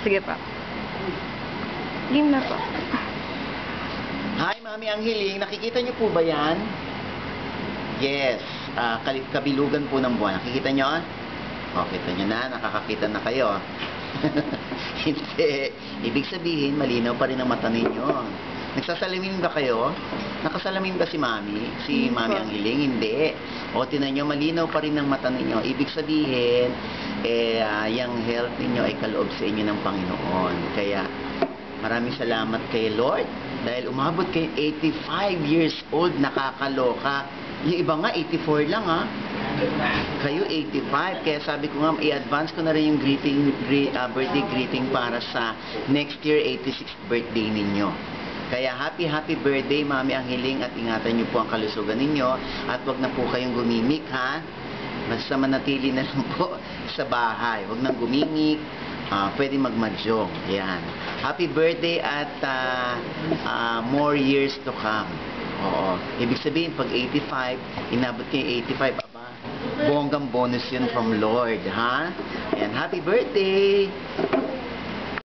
Sige pa. Game na po. Hi, Mami Anghiling. Nakikita niyo po ba yan? Yes. Kabilugan po ng buwan. Nakikita niyo? O, kita niyo na. Nakakakita na kayo. Hindi. Ibig sabihin, malinaw pa rin ang mata ninyo. Nagsasalamin ba kayo? Nakasalamin ba si Mami? Si Mami Anghiling? Hindi. O, tinan niyo, malinaw pa rin ang mata ninyo. Ibig sabihin, yung health ninyo ay kaloob sa inyo ng Panginoon. Kaya, maraming salamat kay Lord dahil umabot kayo 85 years old, nakakaloka. Yung iba nga, 84 lang ha. Kayo 85. Kaya sabi ko nga, i-advance ko na rin yung birthday greeting para sa next year, 86th birthday ninyo. Kaya happy birthday, Mami Anghiling, at ingatan niyo po ang kalusugan ninyo at wag na po kayong gumimik ha. Basta manatili na lang po sa bahay. Wag nang gumimik. Pwede magmadyong. Yan. Happy birthday at more years to come. Oo. Ibig sabihin, pag 85, inabot kayo 85, aba, bonggang bonus yun from Lord, ha? And happy birthday!